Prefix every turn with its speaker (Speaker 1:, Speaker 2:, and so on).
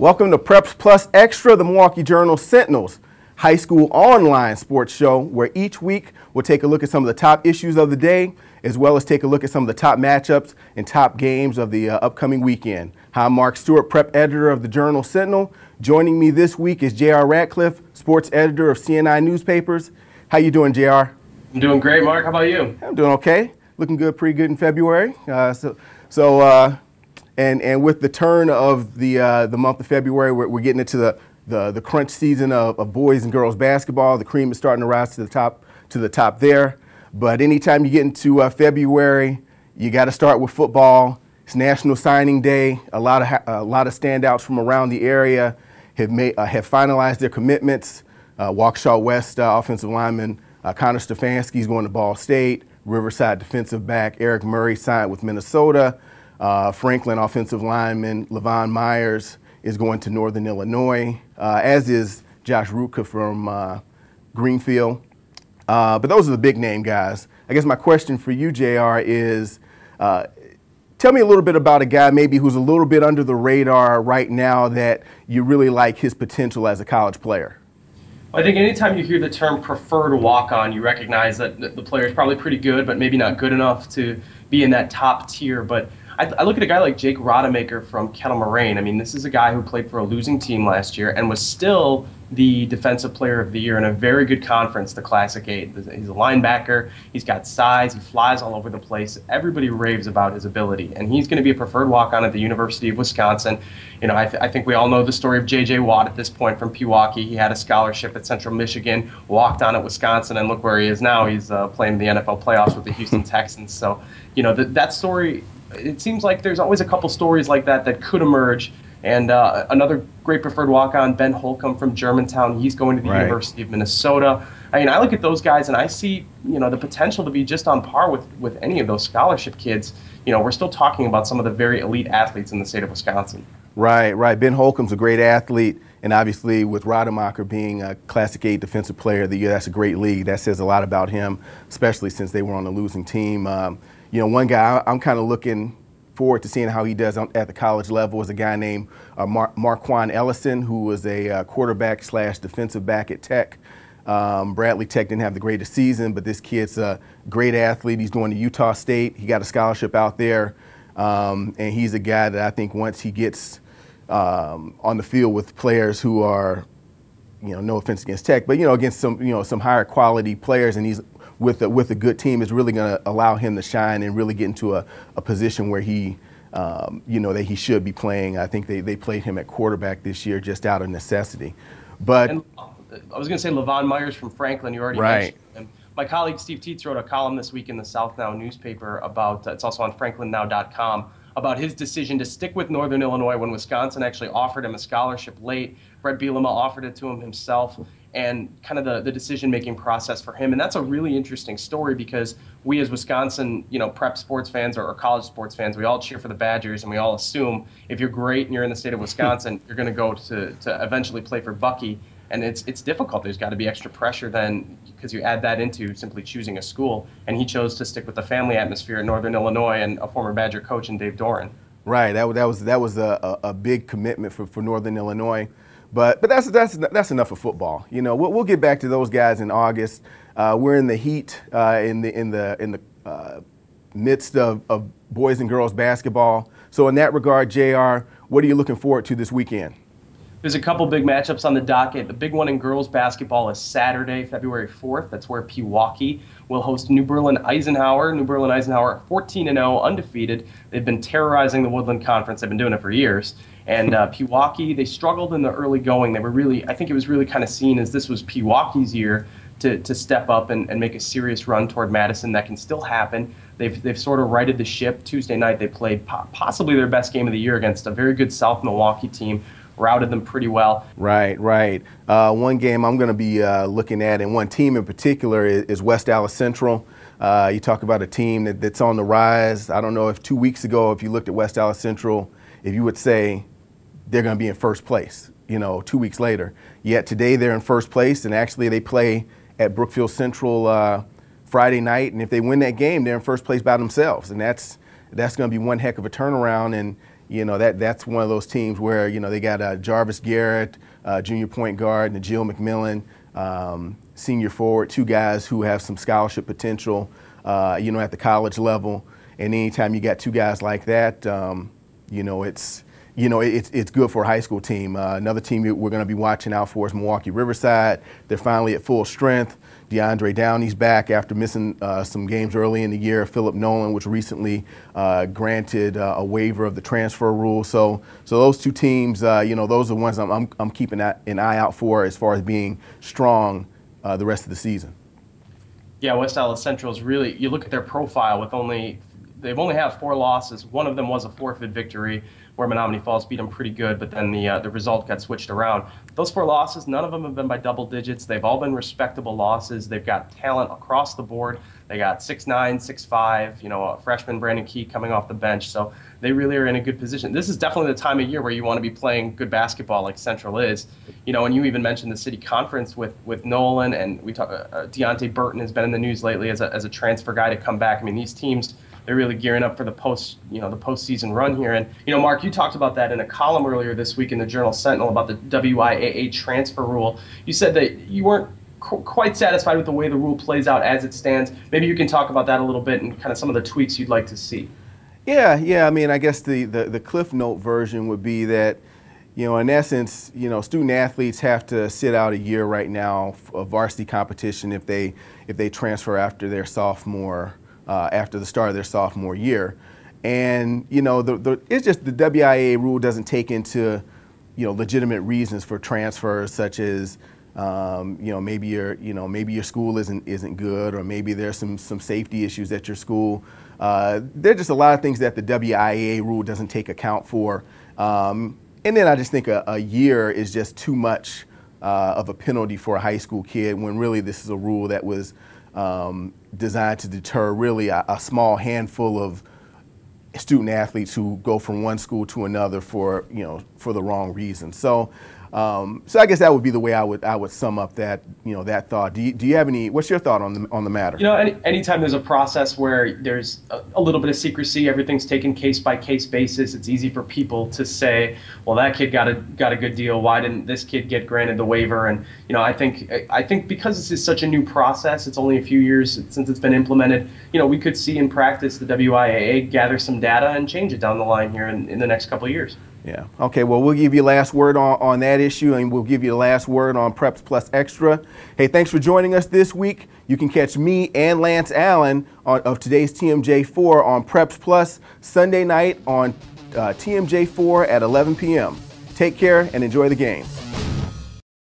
Speaker 1: Welcome to Preps Plus Extra, the Milwaukee Journal Sentinel's high school online sports show, where each week we'll take a look at some of the top issues of the day, as well as take a look at some of the top matchups and top games of the upcoming weekend. Hi, I'm Mark Stewart, prep editor of the Journal Sentinel. Joining me this week is J.R. Radcliffe, sports editor of CNI newspapers. How you doing, J.R.?
Speaker 2: I'm doing great, Mark. How about you?
Speaker 1: I'm doing okay. Looking good, pretty good in February. And with the turn of the month of February, we're getting into the crunch season of boys and girls basketball. The cream is starting to rise to the top there. But anytime you get into February, you got to start with football. It's National Signing Day. A lot of standouts from around the area have finalized their commitments. Waukesha West offensive lineman Connor Stefanski is going to Ball State. Riverside defensive back Eric Murray signed with Minnesota. Franklin offensive lineman Levon Myers is going to Northern Illinois, as is Josh Rutka from Greenfield. But those are the big name guys. I guess my question for you, JR, is tell me a little bit about a guy maybe who's a little bit under the radar right now that you really like his potential as a college player.
Speaker 2: I think anytime you hear the term preferred walk-on, you recognize that the player is probably pretty good, but maybe not good enough to be in that top tier. But I look at a guy like Jake Rodemaker from Kettle Moraine. I mean, this is a guy who played for a losing team last year and was still the Defensive Player of the Year in a very good conference, the Classic 8. He's a linebacker. He's got size. He flies all over the place. Everybody raves about his ability, and he's going to be a preferred walk-on at the University of Wisconsin. You know, I think we all know the story of J.J. Watt at this point from Pewaukee. He had a scholarship at Central Michigan, walked on at Wisconsin, and look where he is now. He's playing the NFL playoffs with the Houston Texans. So, you know, that story, it seems like there's always a couple stories like that could emerge. And another great preferred walk-on, Ben Holcomb from Germantown. He's going to the University of Minnesota. I mean, I look at those guys and I see, you know, the potential to be just on par with any of those scholarship kids. You know, we're still talking about some of the very elite athletes in the state of Wisconsin. Right.
Speaker 1: Ben Holcomb's a great athlete, and obviously with Rodemaker being a Classic 8 Defensive Player of the Year, that's a great league. That says a lot about him, especially since they were on a losing team. You know, one guy I'm kind of looking forward to seeing how he does at the college level is a guy named Marquand Ellison, who was a quarterback / defensive back at Tech. Bradley Tech didn't have the greatest season, but this kid's a great athlete. He's going to Utah State. He got a scholarship out there, and he's a guy that I think once he gets on the field with players who are, you know, no offense against Tech, but, you know, against some higher quality players, and he's with a good team, is really going to allow him to shine and really get into a position where he, you know, that he should be playing. I think they played him at quarterback this year just out of necessity. But
Speaker 2: and I was going to say Levon Myers from Franklin. You already mentioned him. My colleague Steve Tietz wrote a column this week in the South Now newspaper about, it's also on franklinnow.com, about his decision to stick with Northern Illinois when Wisconsin actually offered him a scholarship late. Brett Bielema offered it to him himself, and kind of the decision-making process for him. And that's a really interesting story because we as Wisconsin, you know, prep sports fans or college sports fans, we all cheer for the Badgers, and we all assume if you're great and you're in the state of Wisconsin, you're going to go to eventually play for Bucky. And it's difficult. There's got to be extra pressure then because you add that into simply choosing a school. And he chose to stick with the family atmosphere at Northern Illinois and a former Badger coach in Dave Doran.
Speaker 1: Right. That was a big commitment for Northern Illinois. But that's enough of football. You know, we'll get back to those guys in August. We're in the heat in the midst of boys and girls basketball. So in that regard, JR, what are you looking forward to this weekend?
Speaker 2: There's a couple big matchups on the docket. The big one in girls basketball is Saturday, February 4th. That's where Pewaukee will host New Berlin Eisenhower. New Berlin Eisenhower, 14-0, undefeated. They've been terrorizing the Woodland Conference. They've been doing it for years. And Pewaukee, they struggled in the early going. They were really, I think it was really kind of seen as this was Pewaukee's year to step up and make a serious run toward Madison. That can still happen. They've sort of righted the ship. Tuesday night they played possibly their best game of the year against a very good South Milwaukee team. Routed them pretty well.
Speaker 1: Right. One game I'm going to be looking at, and one team in particular, is West Allis Central. You talk about a team that's on the rise. I don't know if 2 weeks ago, if you looked at West Allis Central, if you would say they're going to be in first place, you know, 2 weeks later. Yet today they're in first place, and actually they play at Brookfield Central Friday night, and if they win that game, they're in first place by themselves, and that's going to be one heck of a turnaround. And that's one of those teams where, they got Jarvis Garrett, junior point guard, Najeel McMillan, senior forward, two guys who have some scholarship potential, at the college level. And anytime you got two guys like that, it's good for a high school team. Another team we're going to be watching out for is Milwaukee Riverside. They're finally at full strength. DeAndre Downey's back after missing some games early in the year. Philip Nolan was recently granted a waiver of the transfer rule. So those two teams, those are the ones I'm keeping an eye out for as far as being strong the rest of the season.
Speaker 2: Yeah, West Allis Central is really, you look at their profile with they've only had 4 losses. One of them was a forfeit victory where Menominee Falls beat them pretty good, but then the result got switched around. Those 4 losses, none of them have been by double digits. They've all been respectable losses. They've got talent across the board. They got 6'9", 6'5", a freshman Brandon Key coming off the bench. So they really are in a good position. This is definitely the time of year where you want to be playing good basketball like Central is. And you even mentioned the city conference with Nolan, and we talk. Deontay Burton has been in the news lately as a transfer guy to come back. I mean, these teams, they're really gearing up for the postseason run here. And Mark, you talked about that in a column earlier this week in the Journal Sentinel about the WIAA transfer rule. You said that you weren't quite satisfied with the way the rule plays out as it stands. Maybe you can talk about that a little bit and kind of some of the tweaks you'd like to see.
Speaker 1: Yeah. I mean, I guess the Cliff Note version would be that, in essence, student athletes have to sit out a year right now of varsity competition if they transfer after their sophomore. After the start of their sophomore year. And, it's just the WIAA rule doesn't take into, legitimate reasons for transfers such as, maybe your school isn't good, or maybe there's some safety issues at your school. There are just a lot of things that the WIAA rule doesn't take account for. And then I just think a year is just too much of a penalty for a high school kid when really this is a rule that was designed to deter really a small handful of student athletes who go from one school to another for the wrong reasons. So I guess that would be the way I would sum up that that thought. Do you have any? What's your thought on the matter?
Speaker 2: Anytime there's a process where there's a little bit of secrecy, everything's taken case by case basis. It's easy for people to say, well, that kid got a good deal. Why didn't this kid get granted the waiver? And I think because this is such a new process, it's only a few years since it's been implemented. We could see in practice the WIAA gather some data and change it down the line here in the next couple of years.
Speaker 1: Yeah. Okay. Well, we'll give you last word on that issue, and we'll give you the last word on Preps Plus Extra. Hey, thanks for joining us this week. You can catch me and Lance Allen of today's TMJ4 on Preps Plus Sunday night on TMJ4 at 11 p.m. Take care and enjoy the games.